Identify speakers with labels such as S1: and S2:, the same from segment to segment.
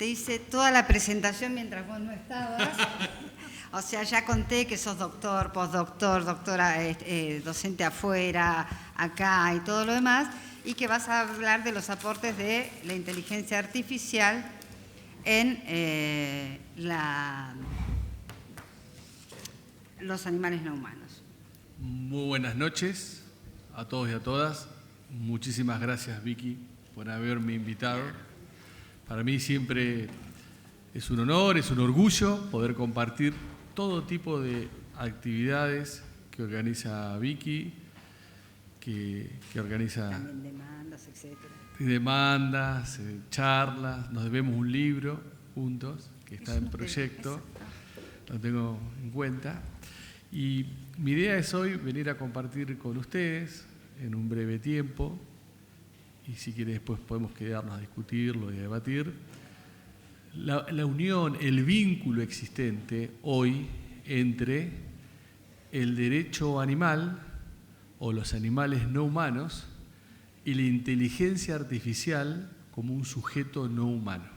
S1: te hice toda la presentación mientras vos no estabas. O sea, ya conté que sos doctor, postdoctor, doctora, docente afuera, acá y todo lo demás, y que vas a hablar de los aportes de la inteligencia artificial en los animales no humanos.
S2: Muy buenas noches a todos y a todas. Muchísimas gracias, Vicky, por haberme invitado. Para mí siempre es un honor, es un orgullo poder compartir todo tipo de actividades que organiza Vicky, que organiza
S1: también demandas, etcétera.
S2: Demandas, charlas, nos debemos un libro juntos, que está en proyecto, lo tengo en cuenta. Y mi idea es hoy venir a compartir con ustedes en un breve tiempo, y si quieren después podemos quedarnos a discutirlo y a debatir, la unión, el vínculo existente hoy entre el derecho animal o los animales no humanos y la inteligencia artificial como un sujeto no humano.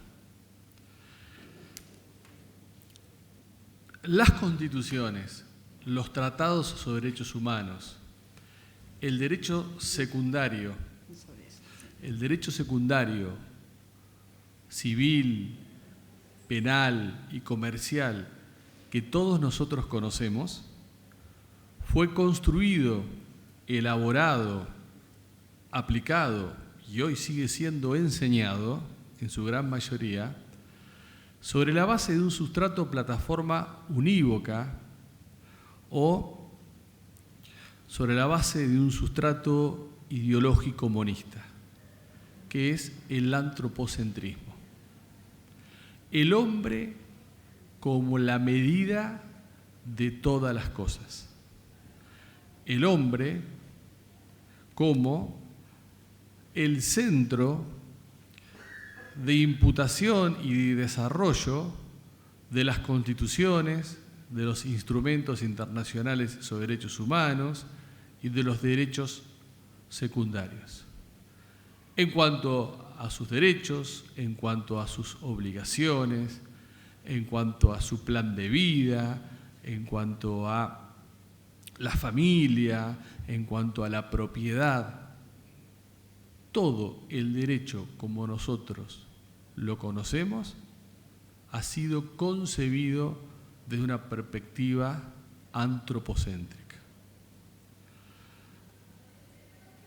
S2: Las constituciones, los tratados sobre derechos humanos, el derecho secundario, civil, penal y comercial que todos nosotros conocemos, fue construido, elaborado, aplicado y hoy sigue siendo enseñado, en su gran mayoría, sobre la base de un sustrato plataforma unívoca o sobre la base de un sustrato ideológico monista, que es el antropocentrismo. El hombre como la medida de todas las cosas. El hombre como el centro de imputación y de desarrollo de las constituciones, de los instrumentos internacionales sobre derechos humanos y de los derechos secundarios. En cuanto a sus derechos, en cuanto a sus obligaciones, en cuanto a su plan de vida, en cuanto a la familia, en cuanto a la propiedad, todo el derecho como nosotros lo conocemos ha sido concebido desde una perspectiva antropocéntrica.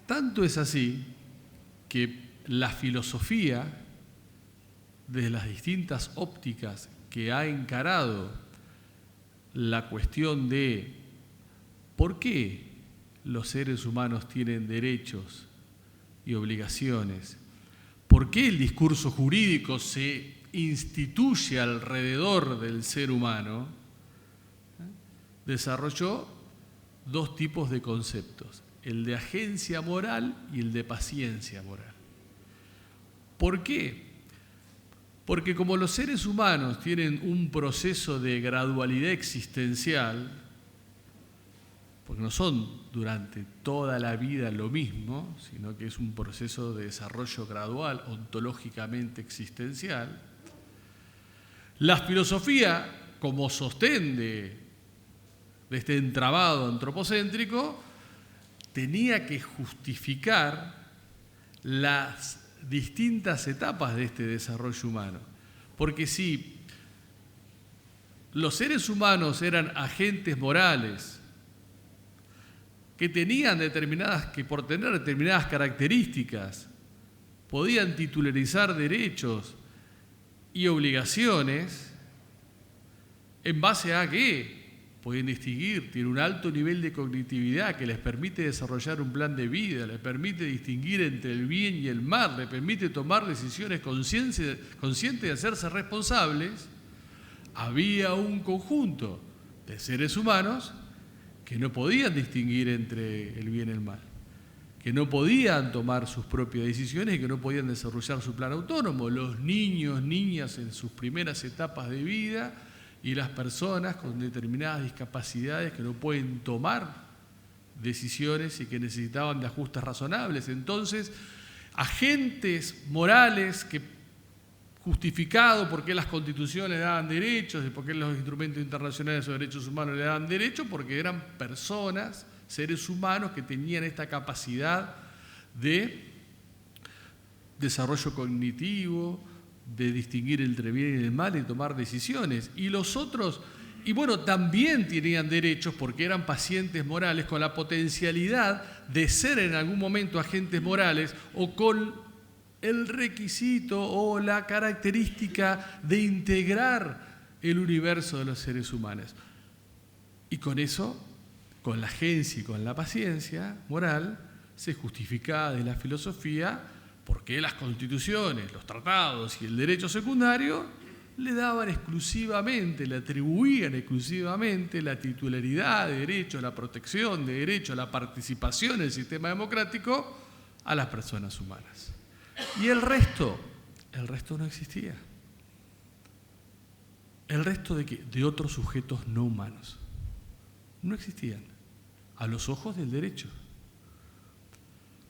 S2: Tanto es así que la filosofía, desde las distintas ópticas que ha encarado la cuestión de por qué los seres humanos tienen derechos y obligaciones, por qué el discurso jurídico se instituye alrededor del ser humano, desarrolló dos tipos de conceptos, el de agencia moral y el de paciencia moral. ¿Por qué? Porque como los seres humanos tienen un proceso de gradualidad existencial, porque no son durante toda la vida lo mismo, sino que es un proceso de desarrollo gradual, ontológicamente existencial, la filosofía, como sostén de este entramado antropocéntrico, tenía que justificar las distintas etapas de este desarrollo humano. Porque si los seres humanos eran agentes morales que que por tener determinadas características podían titularizar derechos y obligaciones, ¿en base a qué? Pueden distinguir, tiene un alto nivel de cognitividad que les permite desarrollar un plan de vida, les permite distinguir entre el bien y el mal, les permite tomar decisiones conscientes de hacerse responsables. Había un conjunto de seres humanos que no podían distinguir entre el bien y el mal, que no podían tomar sus propias decisiones y que no podían desarrollar su plan autónomo. Los niños, niñas en sus primeras etapas de vida y las personas con determinadas discapacidades que no pueden tomar decisiones y que necesitaban de ajustes razonables. Entonces, agentes morales que justificado por qué las constituciones le daban derechos y por qué los instrumentos internacionales sobre derechos humanos le daban derechos, porque eran personas, seres humanos que tenían esta capacidad de desarrollo cognitivo, de distinguir entre bien y el mal y tomar decisiones. Y los otros, y bueno, también tenían derechos porque eran pacientes morales con la potencialidad de ser en algún momento agentes morales o con el requisito o la característica de integrar el universo de los seres humanos. Y con eso, con la agencia y con la paciencia moral, se justificaba de la filosofía por qué las constituciones, los tratados y el derecho secundario le daban exclusivamente, le atribuían exclusivamente la titularidad de derecho, la protección de derecho, la participación en el sistema democrático a las personas humanas. Y el resto no existía. El resto de otros sujetos no humanos no existían a los ojos del derecho.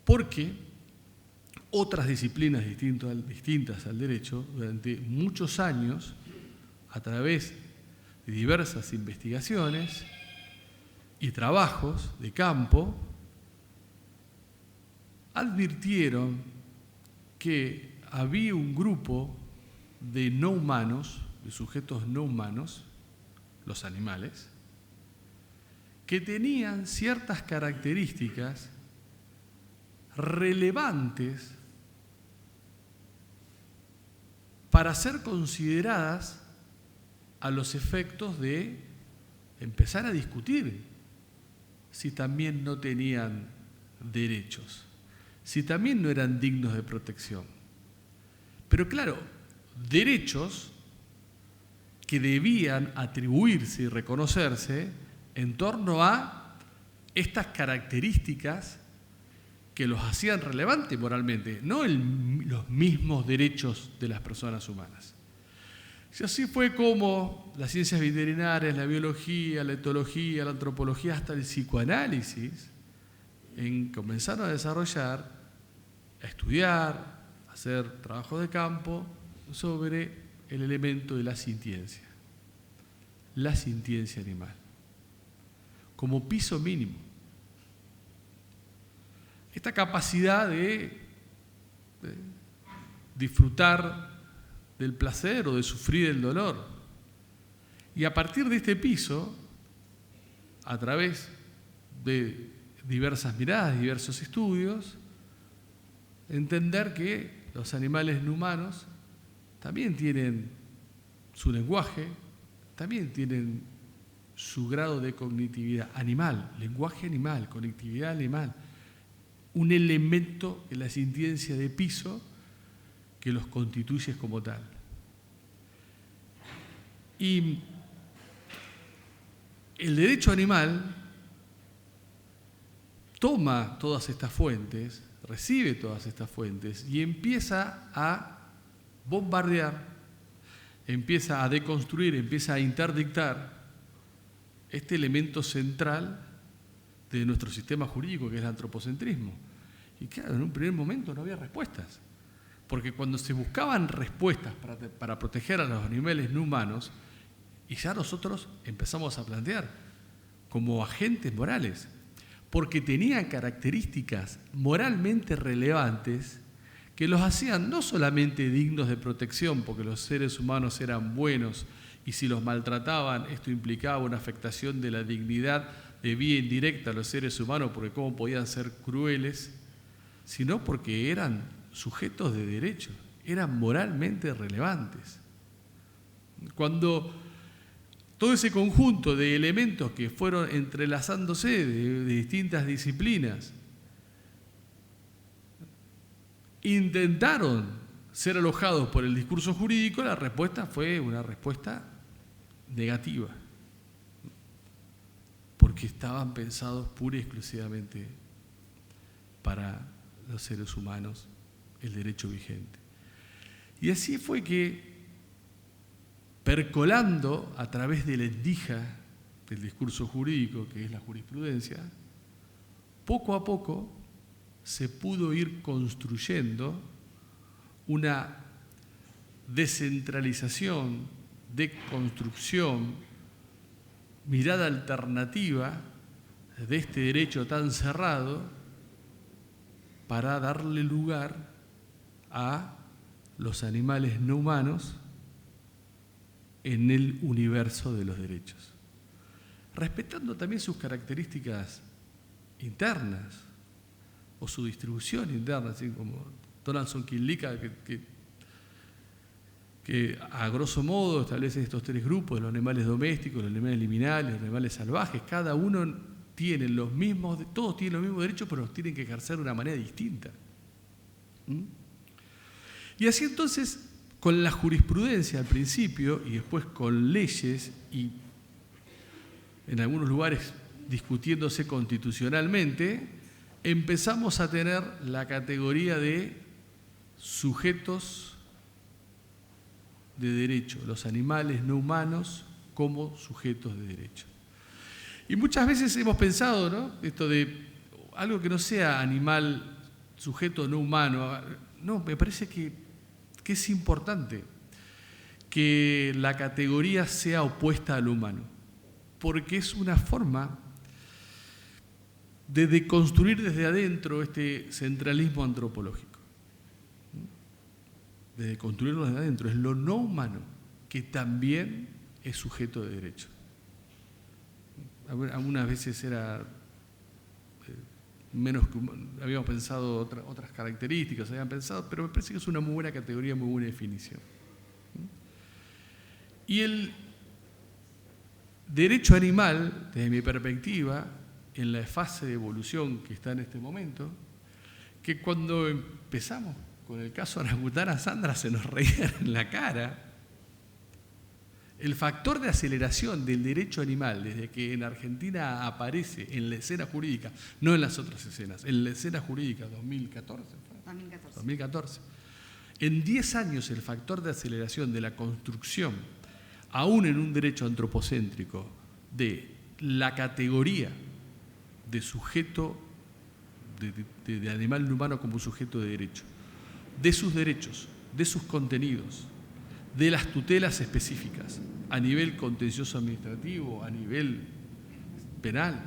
S2: Porque otras disciplinas distintas al derecho, durante muchos años, a través de diversas investigaciones y trabajos de campo, advirtieron que había un grupo de no humanos, de sujetos no humanos, los animales, que tenían ciertas características relevantes para ser consideradas a los efectos de empezar a discutir si también no tenían derechos, si también no eran dignos de protección. Pero claro, derechos que debían atribuirse y reconocerse en torno a estas características que los hacían relevantes moralmente, no los mismos derechos de las personas humanas. Y así fue como las ciencias veterinarias, la biología, la etología, la antropología, hasta el psicoanálisis, comenzaron a desarrollar, a estudiar, a hacer trabajos de campo sobre el elemento de la sintiencia animal, como piso mínimo. Esta capacidad de disfrutar del placer o de sufrir el dolor. Y a partir de este piso, a través de diversas miradas, diversos estudios, entender que los animales no humanos también tienen su lenguaje, también tienen su grado de cognitividad animal, lenguaje animal, conectividad animal, un elemento en la sintiencia de piso que los constituye como tal. Y el derecho animal toma todas estas fuentes, recibe todas estas fuentes y empieza a bombardear, empieza a deconstruir, empieza a interdictar este elemento central de nuestro sistema jurídico, que es el antropocentrismo. Y claro, en un primer momento no había respuestas, porque cuando se buscaban respuestas para proteger a los animales no humanos, y ya nosotros empezamos a plantear como agentes morales, porque tenían características moralmente relevantes que los hacían no solamente dignos de protección, porque los seres humanos eran buenos y si los maltrataban esto implicaba una afectación de la dignidad de vía indirecta a los seres humanos, porque cómo podían ser crueles, sino porque eran sujetos de derecho, eran moralmente relevantes. Cuando todo ese conjunto de elementos que fueron entrelazándose de distintas disciplinas intentaron ser alojados por el discurso jurídico, la respuesta fue una respuesta negativa, porque estaban pensados pura y exclusivamente para los seres humanos, el derecho vigente. Y así fue que, percolando a través de la endija del discurso jurídico, que es la jurisprudencia, poco a poco se pudo ir construyendo una descentralización, deconstrucción, mirada alternativa de este derecho tan cerrado para darle lugar a los animales no humanos en el universo de los derechos, respetando también sus características internas o su distribución interna, así como Donaldson Kinlica, que a grosso modo establece estos tres grupos: los animales domésticos, los animales liminales, los animales salvajes. Cada uno tiene los mismos, todos tienen los mismos derechos, pero los tienen que ejercer de una manera distinta. Y así entonces, con la jurisprudencia al principio y después con leyes y en algunos lugares discutiéndose constitucionalmente, empezamos a tener la categoría de sujetos de derecho, los animales no humanos como sujetos de derecho. Y muchas veces hemos pensado, ¿no?, esto de algo que no sea animal, sujeto no humano. No, me parece que es importante que la categoría sea opuesta al humano, porque es una forma de deconstruir desde adentro este centralismo antropológico. De deconstruirlo desde adentro. Es lo no humano que también es sujeto de derecho. Algunas veces era menos que habíamos pensado otras características, pero me parece que es una muy buena categoría, muy buena definición. Y el derecho animal, desde mi perspectiva, en la fase de evolución que está en este momento, que cuando empezamos con el caso Orangutana Sandra se nos reían en la cara. El factor de aceleración del derecho animal, desde que en Argentina aparece en la escena jurídica, no en las otras escenas, en la escena jurídica, 2014. En 10 años el factor de aceleración de la construcción, aún en un derecho antropocéntrico, de la categoría de sujeto, de animal no humano como sujeto de derecho, de sus derechos, de sus contenidos, de las tutelas específicas, a nivel contencioso administrativo, a nivel penal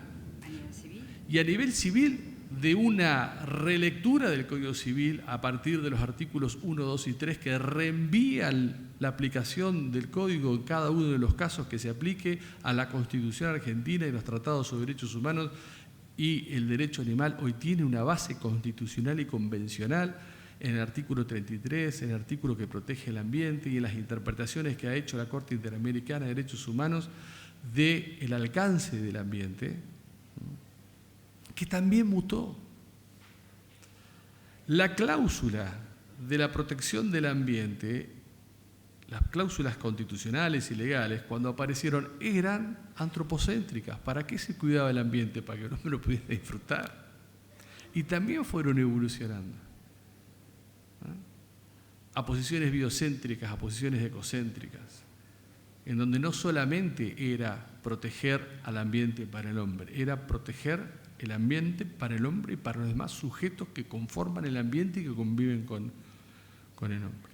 S2: y a nivel civil, de una relectura del Código Civil a partir de los artículos 1, 2 y 3 que reenvían la aplicación del Código en cada uno de los casos que se aplique a la Constitución argentina y los tratados sobre derechos humanos. Y el derecho animal hoy tiene una base constitucional y convencional en el artículo 33, en el artículo que protege el ambiente y en las interpretaciones que ha hecho la Corte Interamericana de Derechos Humanos del alcance del ambiente, que también mutó. La cláusula de la protección del ambiente, las cláusulas constitucionales y legales, cuando aparecieron, eran antropocéntricas. ¿Para qué se cuidaba el ambiente? Para que el hombre lo pudiera disfrutar. Y también fueron evolucionando a posiciones biocéntricas, a posiciones ecocéntricas, en donde no solamente era proteger al ambiente para el hombre, era proteger el ambiente para el hombre y para los demás sujetos que conforman el ambiente y que conviven con el hombre.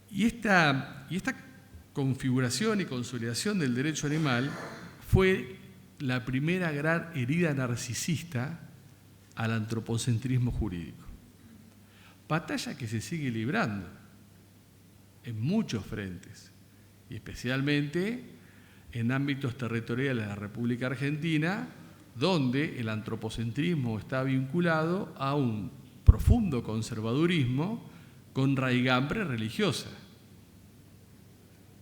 S2: Y esta configuración y consolidación del derecho animal fue la primera gran herida narcisista al antropocentrismo jurídico. Batalla que se sigue librando en muchos frentes, y especialmente en ámbitos territoriales de la República Argentina, donde el antropocentrismo está vinculado a un profundo conservadurismo con raigambre religiosa,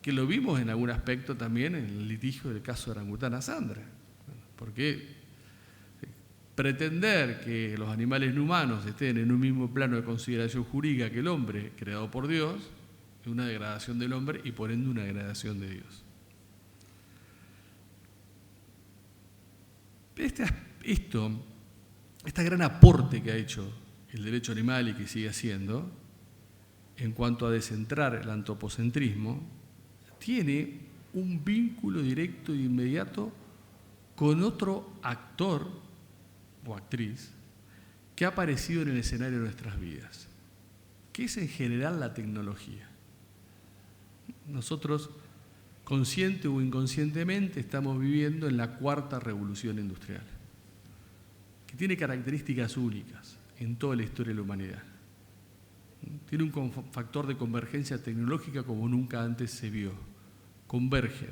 S2: que lo vimos en algún aspecto también en el litigio del caso de Orangutana Sandra, porque pretender que los animales no humanos estén en un mismo plano de consideración jurídica que el hombre creado por Dios es una degradación del hombre y por ende una degradación de Dios. Este gran aporte que ha hecho el derecho animal y que sigue haciendo en cuanto a descentrar el antropocentrismo, tiene un vínculo directo e inmediato con otro actor o actriz que ha aparecido en el escenario de nuestras vidas, ¿qué es en general la tecnología? Nosotros, consciente o inconscientemente, estamos viviendo en la cuarta revolución industrial, que tiene características únicas en toda la historia de la humanidad. Tiene un factor de convergencia tecnológica como nunca antes se vio. Convergen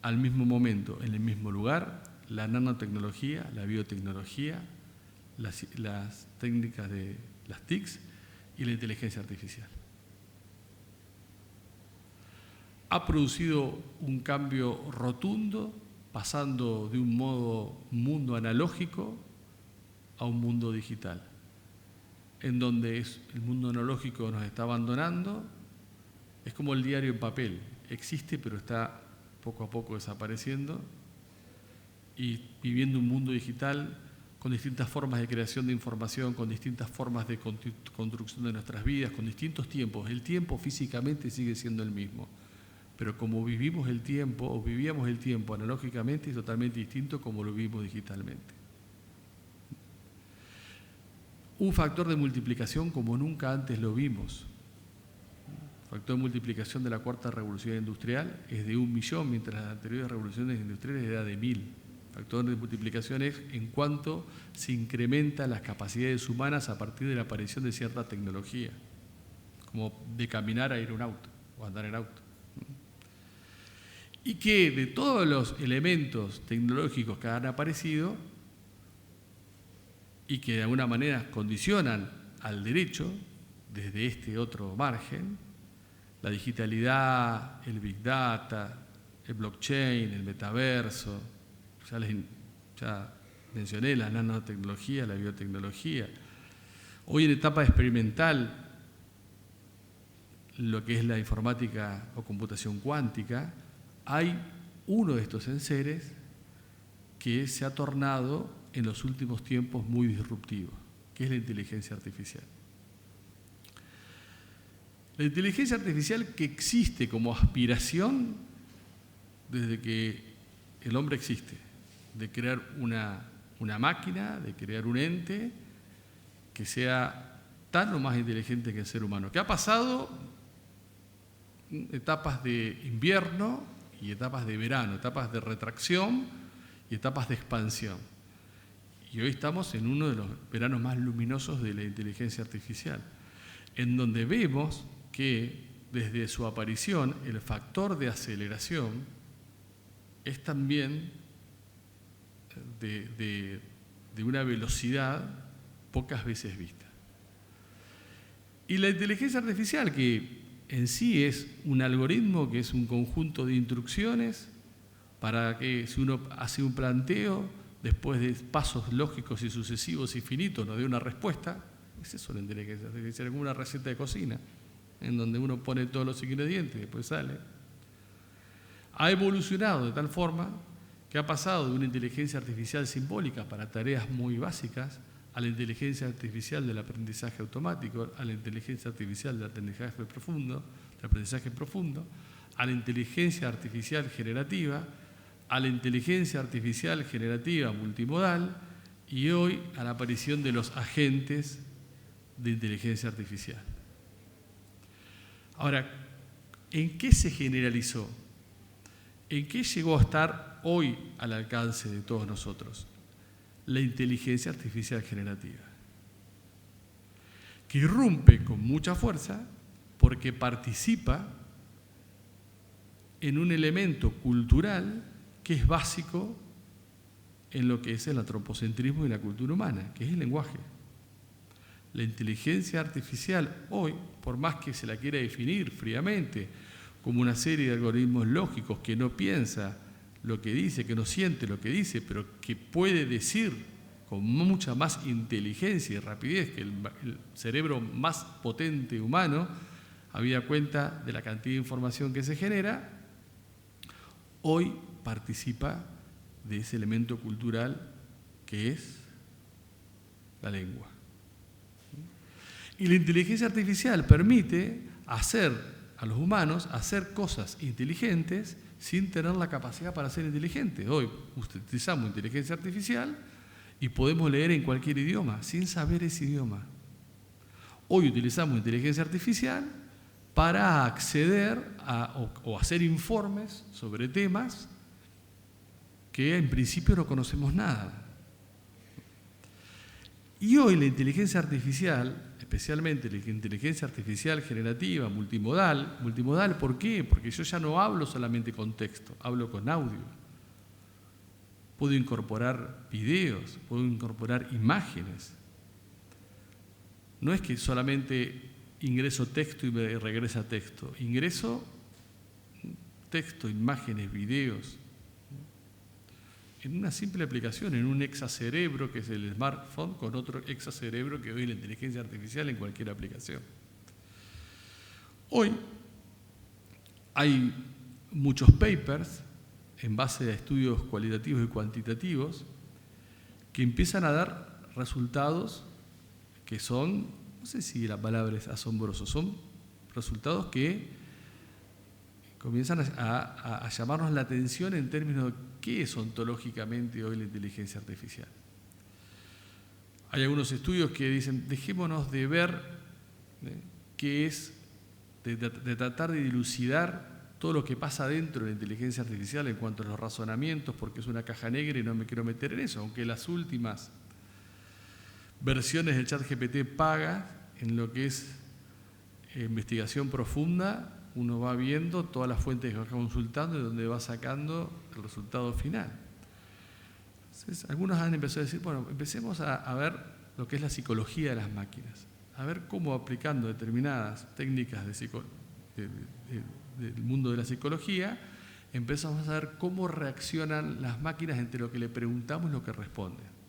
S2: al mismo momento, en el mismo lugar, la nanotecnología, la biotecnología, las técnicas de las TICs y la inteligencia artificial. Ha producido un cambio rotundo, pasando de un mundo analógico a un mundo digital, en donde el mundo analógico nos está abandonando. Es como el diario en papel, existe pero está poco a poco desapareciendo, y viviendo un mundo digital con distintas formas de creación de información, con distintas formas de construcción de nuestras vidas, con distintos tiempos. El tiempo físicamente sigue siendo el mismo, pero como vivimos el tiempo o vivíamos el tiempo analógicamente es totalmente distinto como lo vivimos digitalmente. Un factor de multiplicación como nunca antes lo vimos. El factor de multiplicación de la cuarta revolución industrial es de 1 millón, mientras las anteriores revoluciones industriales era de 1000. El factor de multiplicación es en cuanto se incrementan las capacidades humanas a partir de la aparición de cierta tecnología, como de caminar a ir a un auto o andar en auto. Y que de todos los elementos tecnológicos que han aparecido y que de alguna manera condicionan al derecho desde este otro margen, la digitalidad, el Big Data, el blockchain, el metaverso, ya mencioné la nanotecnología, la biotecnología. Hoy en etapa experimental, lo que es la informática o computación cuántica, hay uno de estos enseres que se ha tornado en los últimos tiempos muy disruptivo, que es la inteligencia artificial. La inteligencia artificial que existe como aspiración desde que el hombre existe, de crear una máquina, de crear un ente que sea tan o más inteligente que el ser humano, que ha pasado etapas de invierno y etapas de verano, etapas de retracción y etapas de expansión. Y hoy estamos en uno de los veranos más luminosos de la inteligencia artificial, en donde vemos que desde su aparición el factor de aceleración es también de una velocidad pocas veces vista. Y la inteligencia artificial, que en sí es un algoritmo, que es un conjunto de instrucciones para que si uno hace un planteo, después de pasos lógicos y sucesivos y finitos, nos dé una respuesta. Es eso la inteligencia artificial, como una receta de cocina, en donde uno pone todos los ingredientes y después sale. Ha evolucionado de tal forma que ha pasado de una inteligencia artificial simbólica para tareas muy básicas a la inteligencia artificial del aprendizaje automático, a la inteligencia artificial del aprendizaje profundo, a la inteligencia artificial generativa, a la inteligencia artificial generativa multimodal y hoy a la aparición de los agentes de inteligencia artificial. Ahora, ¿en qué se generalizó? ¿En qué llegó a estar hoy al alcance de todos nosotros? La inteligencia artificial generativa, que irrumpe con mucha fuerza porque participa en un elemento cultural que es básico en lo que es el antropocentrismo y la cultura humana, que es el lenguaje. La inteligencia artificial hoy, por más que se la quiera definir fríamente como una serie de algoritmos lógicos que no piensa lo que dice, que no siente lo que dice, pero que puede decir con mucha más inteligencia y rapidez que el cerebro más potente humano, habida cuenta de la cantidad de información que se genera, hoy participa de ese elemento cultural que es la lengua. Y la inteligencia artificial permite a los humanos hacer cosas inteligentes sin tener la capacidad para ser inteligentes. Hoy utilizamos inteligencia artificial y podemos leer en cualquier idioma, sin saber ese idioma. Hoy utilizamos inteligencia artificial para acceder o hacer informes sobre temas que en principio no conocemos nada. Y hoy la inteligencia artificial, especialmente la inteligencia artificial generativa, multimodal, ¿por qué? Porque yo ya no hablo solamente con texto, hablo con audio. Puedo incorporar videos, puedo incorporar imágenes. No es que solamente ingreso texto y me regresa texto. Ingreso texto, imágenes, videos, en una simple aplicación, en un hexacerebro que es el smartphone, con otro hexacerebro que hoy la inteligencia artificial en cualquier aplicación. Hoy hay muchos papers en base a estudios cualitativos y cuantitativos que empiezan a dar resultados que son, no sé si la palabra es asombroso, son resultados que comienzan a llamarnos la atención en términos de qué es ontológicamente hoy la inteligencia artificial. Hay algunos estudios que dicen, dejémonos de ver qué es, de tratar de dilucidar todo lo que pasa dentro de la inteligencia artificial en cuanto a los razonamientos, porque es una caja negra y no me quiero meter en eso, aunque las últimas versiones del ChatGPT paga en lo que es investigación profunda, uno va viendo todas las fuentes que va consultando y donde va sacando el resultado final. Entonces, algunos han empezado a decir, bueno, empecemos a ver lo que es la psicología de las máquinas, a ver cómo aplicando determinadas técnicas del mundo de la psicología, empezamos a ver cómo reaccionan las máquinas entre lo que le preguntamos y lo que responden.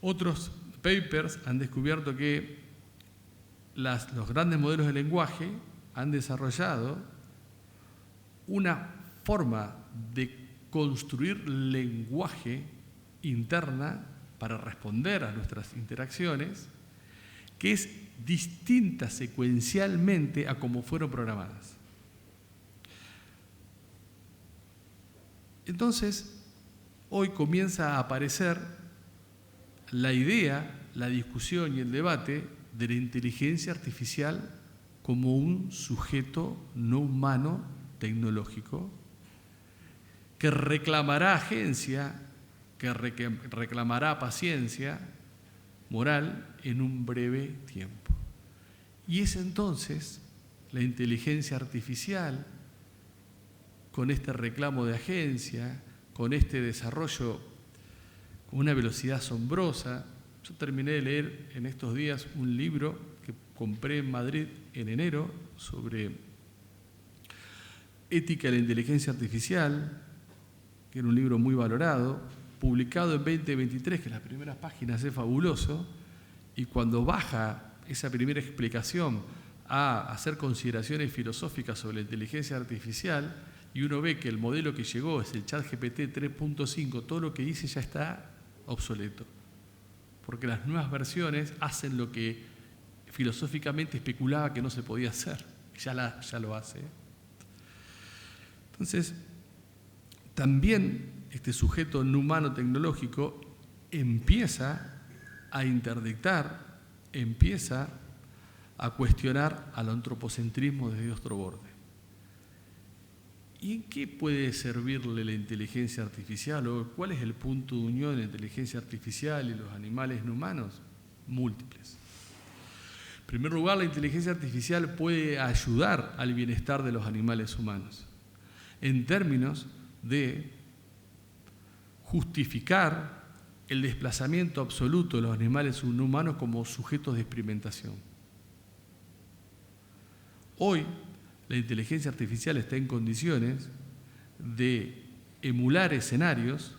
S2: Otros papers han descubierto que los grandes modelos de lenguaje han desarrollado una forma de construir lenguaje interna para responder a nuestras interacciones que es distinta secuencialmente a cómo fueron programadas. Entonces, hoy comienza a aparecer la idea, la discusión y el debate de la inteligencia artificial como un sujeto no humano tecnológico que reclamará agencia, que reclamará paciencia moral en un breve tiempo. Y es entonces la inteligencia artificial, con este reclamo de agencia, con este desarrollo con una velocidad asombrosa. Yo terminé de leer en estos días un libro que compré en Madrid en enero sobre ética de la inteligencia artificial, que era un libro muy valorado, publicado en 2023, que en las primeras páginas es fabuloso, y cuando baja esa primera explicación a hacer consideraciones filosóficas sobre la inteligencia artificial, y uno ve que el modelo que llegó es el ChatGPT 3.5, todo lo que dice ya está obsoleto. Porque las nuevas versiones hacen lo que filosóficamente especulaba que no se podía hacer. Ya lo hace. Entonces, también este sujeto no humano tecnológico empieza a interdictar, empieza a cuestionar al antropocentrismo desde otro borde. ¿Y en qué puede servirle la inteligencia artificial? ¿O cuál es el punto de unión de la inteligencia artificial y los animales no humanos? Múltiples. En primer lugar, la inteligencia artificial puede ayudar al bienestar de los animales humanos, en términos de justificar el desplazamiento absoluto de los animales no humanos como sujetos de experimentación. Hoy, la inteligencia artificial está en condiciones de emular escenarios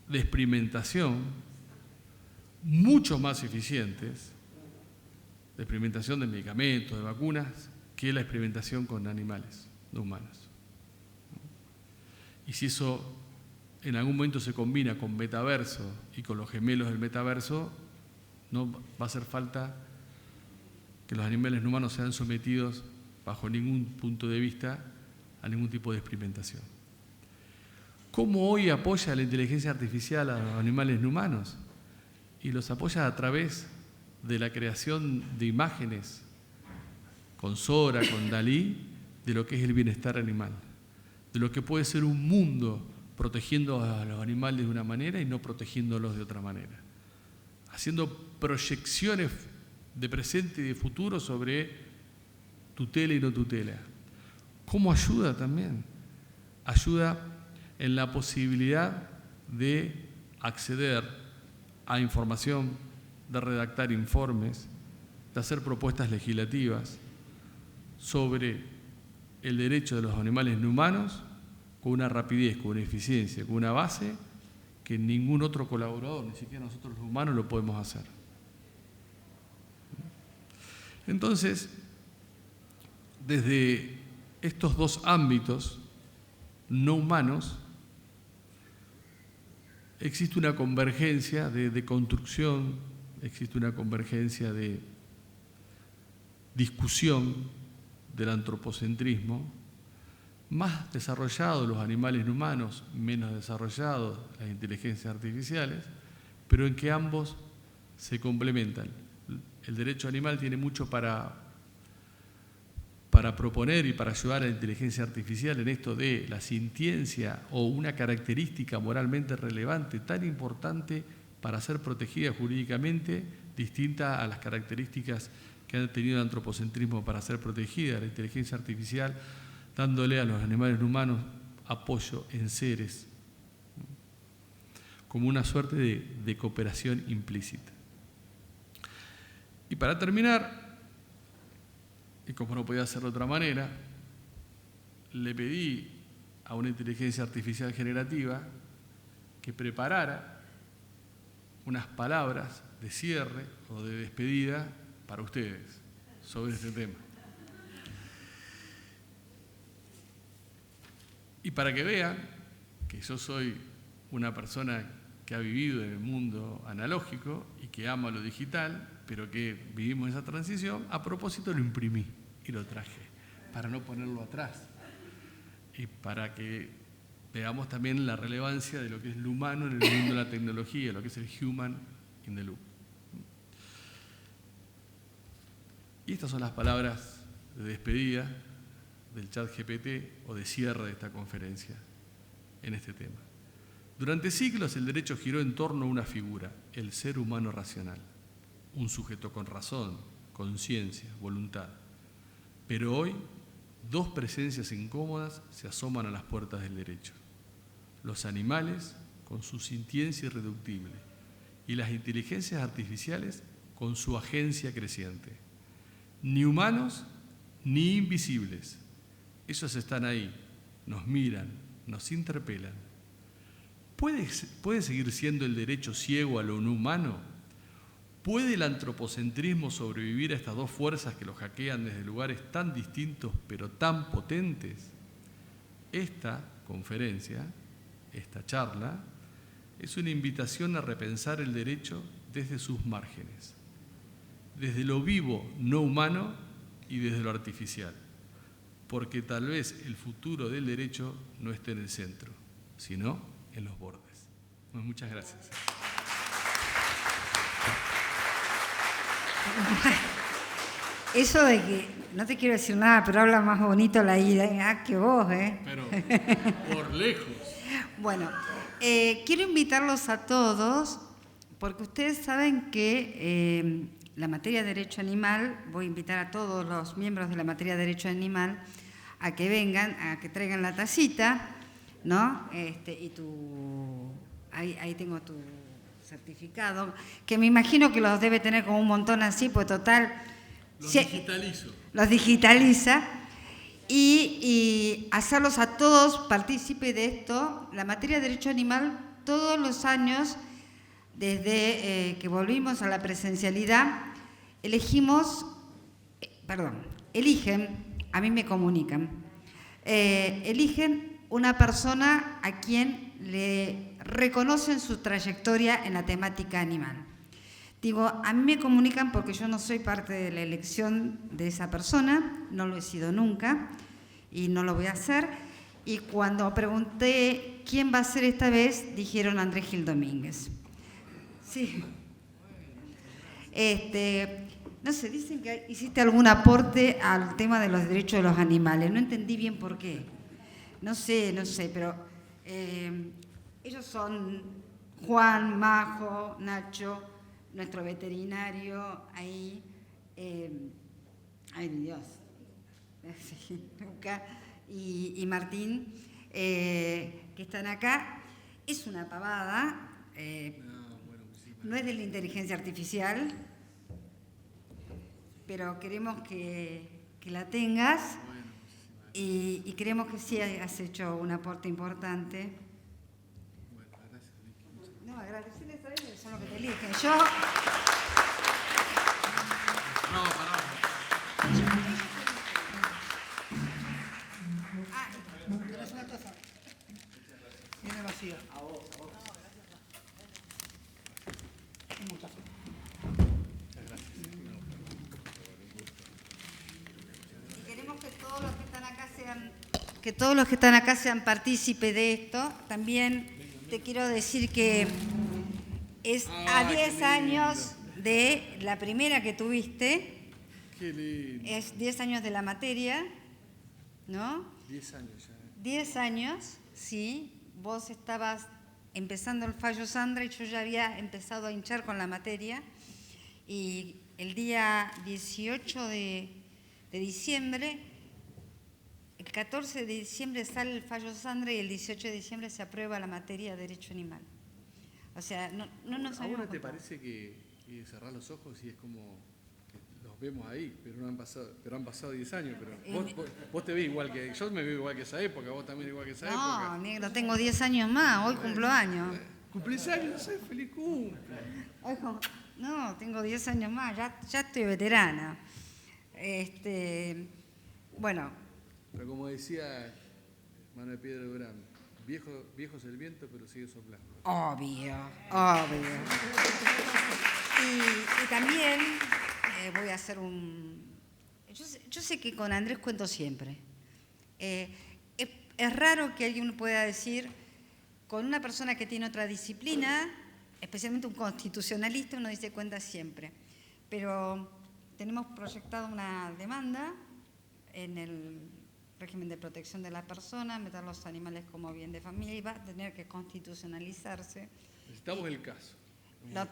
S2: de experimentación mucho más eficientes, de experimentación de medicamentos, de vacunas, que la experimentación con animales no humanos. Y si eso en algún momento se combina con metaverso y con los gemelos del metaverso, no va a hacer falta que los animales no humanos sean sometidos bajo ningún punto de vista a ningún tipo de experimentación. ¿Cómo hoy apoya la inteligencia artificial a los animales no humanos? y los apoya a través de la creación de imágenes con Sora, con Dalí, de lo que es el bienestar animal, de lo que puede ser un mundo protegiendo a los animales de una manera y no protegiéndolos de otra manera, haciendo proyecciones de presente y de futuro sobre tutela y no tutela. ¿Cómo ayuda también? Ayuda en la posibilidad de acceder a información, de redactar informes, de hacer propuestas legislativas sobre el derecho de los animales no humanos con una rapidez, con una eficiencia, con una base que ningún otro colaborador, ni siquiera nosotros los humanos, lo podemos hacer. Entonces, desde estos dos ámbitos no humanos, existe una convergencia de construcción, existe una convergencia de discusión del antropocentrismo, más desarrollados los animales no humanos, menos desarrollados las inteligencias artificiales, pero en que ambos se complementan. El derecho animal tiene mucho para proponer y para ayudar a la inteligencia artificial en esto de la sintiencia o una característica moralmente relevante, tan importante para ser protegida jurídicamente, distinta a las características que ha tenido el antropocentrismo para ser protegida, la inteligencia artificial, dándole a los animales humanos apoyo en seres, como una suerte de cooperación implícita. Y para terminar, y como no podía ser de otra manera, le pedí a una inteligencia artificial generativa que preparara unas palabras de cierre o de despedida para ustedes sobre este tema. Y para que vean que yo soy una persona que ha vivido en el mundo analógico y que ama lo digital, pero que vivimos esa transición, a propósito lo imprimí y lo traje para no ponerlo atrás y para que veamos también la relevancia de lo que es lo humano en el mundo de la tecnología, lo que es el human in the loop. Y estas son las palabras de despedida del ChatGPT o de cierre de esta conferencia en este tema. Durante siglos el derecho giró en torno a una figura, el ser humano racional, un sujeto con razón, conciencia, voluntad. Pero hoy, dos presencias incómodas se asoman a las puertas del derecho. Los animales, con su sintiencia irreductible, y las inteligencias artificiales, con su agencia creciente. Ni humanos, ni invisibles. Ellos están ahí, nos miran, nos interpelan. ¿Puede seguir siendo el derecho ciego a lo no humano? ¿Puede el antropocentrismo sobrevivir a estas dos fuerzas que lo hackean desde lugares tan distintos pero tan potentes? Esta conferencia, esta charla, es una invitación a repensar el derecho desde sus márgenes, desde lo vivo no humano y desde lo artificial, porque tal vez el futuro del derecho no esté en el centro, sino en los bordes. Muchas gracias.
S1: Eso de que, no te quiero decir nada, pero habla más bonito la idea que vos, ¿eh?
S2: Pero por lejos.
S1: Bueno, quiero invitarlos a todos, porque ustedes saben que la materia de derecho animal, voy a invitar a todos los miembros de la materia de derecho animal a que vengan, a que traigan la tacita, ¿no? Y ahí tengo tu certificado, que me imagino que los debe tener como un montón así, pues total...
S2: Los digitalizo.
S1: Los digitaliza y hacerlos a todos partícipes de esto. La materia de derecho animal, todos los años, desde que volvimos a la presencialidad, eligen, a mí me comunican, eligen una persona a quien le reconocen su trayectoria en la temática animal. Digo, a mí me comunican porque yo no soy parte de la elección de esa persona, no lo he sido nunca y no lo voy a hacer. Y cuando pregunté quién va a ser esta vez, dijeron Andrés Gil Domínguez. Sí, No sé, dicen que hiciste algún aporte al tema de los derechos de los animales. No entendí bien por qué. No sé, pero ellos son Juan, Majo, Nacho, nuestro veterinario ahí. Ay, Dios. Sí, Luca y Martín, que están acá. Es una pavada. No es de la inteligencia artificial, pero queremos que la tengas y creemos que sí has hecho un aporte importante.
S2: Bueno, gracias, Vicky.
S1: No, agradecerles a ellos, son los que te eligen. Yo...
S2: No, pará.
S3: ¿Tenés una taza? Viene vacía. A vos. Muchas gracias.
S1: Queremos que todos los que están acá sean partícipes de esto. También te quiero decir que es a 10 años de la primera que tuviste.
S2: Qué lindo.
S1: Es 10 años de la materia, ¿no?
S2: 10 años ya.
S1: 10 años, sí. Vos estabas empezando el fallo Sandra y yo ya había empezado a hinchar con la materia. Y el día 18 de diciembre, el 14 de diciembre sale el fallo Sandra y el 18 de diciembre se aprueba la materia de derecho animal. O sea, no nos habíamos
S2: ¿Ahora te
S1: contado.
S2: parece que cerrar los ojos y es como que los vemos ahí, pero han pasado 10 años? Pero vos te ves igual que yo, me veo igual que esa época, vos también igual que esa época.
S1: No, negro, tengo 10 años más, hoy cumplo años.
S2: ¿Cumplís años? No sé, feliz cumple.
S1: No, tengo 10 años más, ya estoy veterana. Bueno.
S2: Pero como decía Manuel Piedra Durán, viejo es el viento, pero sigue soplando.
S1: Obvio. Y también voy a hacer un... Yo sé que con Andrés cuento siempre. Es raro que alguien pueda decir, con una persona que tiene otra disciplina, especialmente un constitucionalista, uno dice cuenta siempre. Pero tenemos proyectado una demanda en el régimen de protección de la persona, meter los animales como bien de familia, y va a tener que constitucionalizarse.
S2: Necesitamos el caso.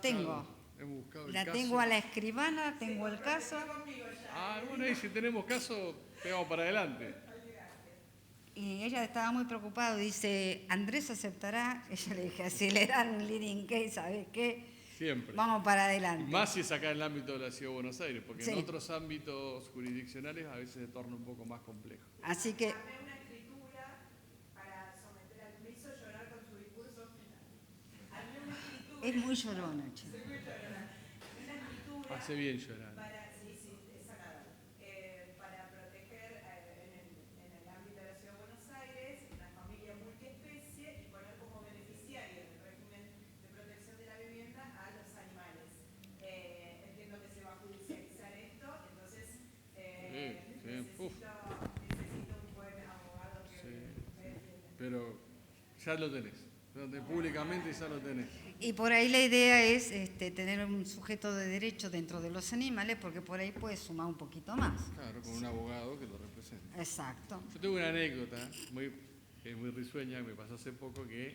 S1: Tengo.
S2: Hemos buscado el
S1: La
S2: caso.
S1: tengo a la escribana, tengo el caso.
S2: Bueno, y si tenemos caso, pegamos para adelante.
S1: Y ella estaba muy preocupada, dice, ¿Andrés aceptará? Ella le dije, si le dan un leading case, ¿sabes qué?
S2: Siempre.
S1: Vamos para adelante.
S2: Y más si es acá en el ámbito de la Ciudad de Buenos Aires, porque
S1: Sí.
S2: en otros ámbitos jurisdiccionales a veces se torna un poco más complejo.
S1: Así que...
S4: Una escritura para someter al... Me hizo llorar con su discurso final. Armé una escritura...
S1: Es muy llorona, che.
S4: Una escritura...
S2: Hace bien llorar.
S4: Sí, es sanador. Para proteger en el ámbito de la Ciudad de Buenos Aires una familia multiespecie y poner como beneficiario del régimen de protección de la vivienda a los animales. Entiendo que se va a judicializar esto, entonces necesito un buen abogado que me defienda.
S2: Pero ya lo tenés. Públicamente ya lo tenés.
S1: Y por ahí la idea es tener un sujeto de derecho dentro de los animales, porque por ahí puede sumar un poquito más.
S2: Claro, con un abogado que lo represente.
S1: Exacto.
S2: Yo tengo una anécdota muy risueña que me pasó hace poco, que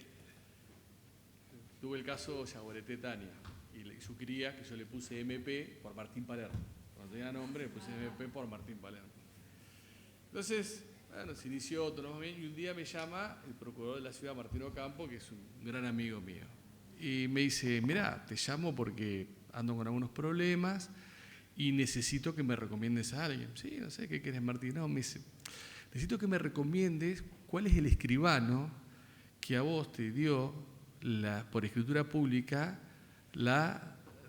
S2: tuve el caso Yaguareté Tania y su cría, que yo le puse MP por Martín Palermo. Cuando tenía nombre le puse MP por Martín Palermo. Entonces, bueno, se inició todo bien y un día me llama el procurador de la ciudad, Martín Ocampo, que es un gran amigo mío. Y me dice, mirá, te llamo porque ando con algunos problemas y necesito que me recomiendes a alguien. Sí, no sé, ¿qué querés, Martín? No, me dice, necesito que me recomiendes cuál es el escribano que a vos te dio, por escritura pública,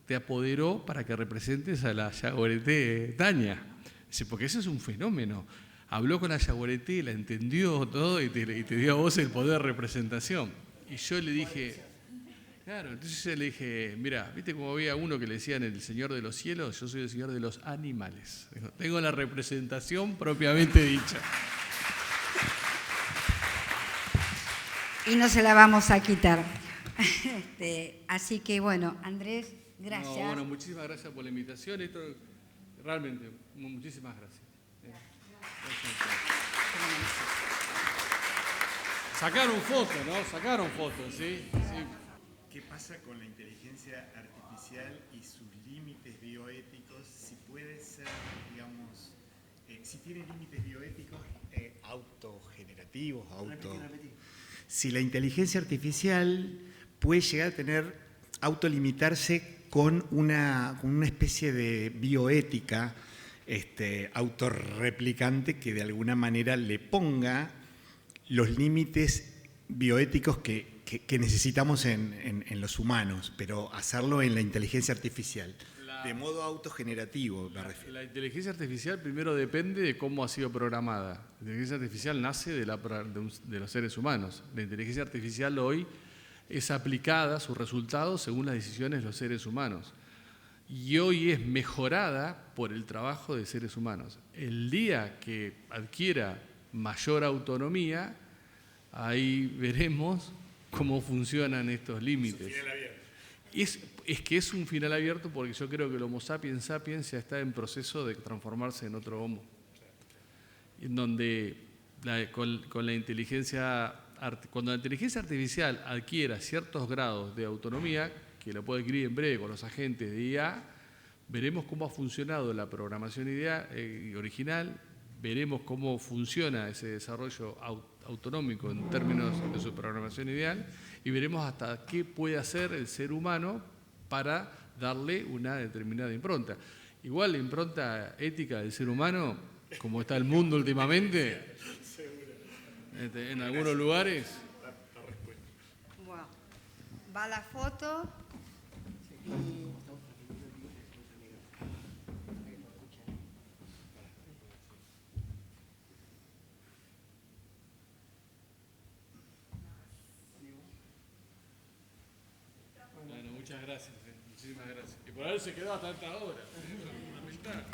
S2: te apoderó para que representes a la Yaguareté Tania. Dice, porque eso es un fenómeno. Habló con la Yaguareté, la entendió todo y te dio a vos el poder de representación. Y yo le dije, claro, entonces yo le dije, mira, ¿viste cómo había uno que le decían el Señor de los Cielos? Yo soy el Señor de los Animales. Tengo la representación propiamente dicha.
S1: Y no se la vamos a quitar. Así que bueno, Andrés, Gracias.
S2: No, bueno, muchísimas gracias por la invitación. Esto, realmente, muchísimas gracias. Sacaron fotos, ¿no? Sacaron fotos, ¿sí? Sí.
S5: ¿Qué pasa con la inteligencia artificial y sus límites bioéticos? Si puede ser, digamos, si tiene límites bioéticos autogenerativos, Si la inteligencia artificial puede llegar a tener, autolimitarse con una especie de bioética autorreplicante que de alguna manera le ponga los límites bioéticos que necesitamos en los humanos, pero hacerlo en la inteligencia artificial, de modo autogenerativo, me refiero.
S2: La inteligencia artificial primero depende de cómo ha sido programada. La inteligencia artificial nace de los seres humanos. La inteligencia artificial hoy es aplicada, sus resultados, según las decisiones de los seres humanos. Y hoy es mejorada por el trabajo de seres humanos. El día que adquiera mayor autonomía, ahí veremos cómo funcionan estos límites. Es un final abierto. Es que es un final abierto porque yo creo que el Homo sapiens sapiens ya está en proceso de transformarse en otro Homo. En donde con la inteligencia, cuando la inteligencia artificial adquiera ciertos grados de autonomía, que lo puede adquirir en breve con los agentes de IA, veremos cómo ha funcionado la programación original, veremos cómo funciona ese desarrollo autonómico en términos de su programación ideal y veremos hasta qué puede hacer el ser humano para darle una determinada impronta. Igual la impronta ética del ser humano, como está el mundo últimamente, en algunos lugares.
S1: Bueno, va la foto.
S2: Bueno, muchas gracias, muchísimas gracias. Y por haberse quedado hasta esta hora, es fundamental.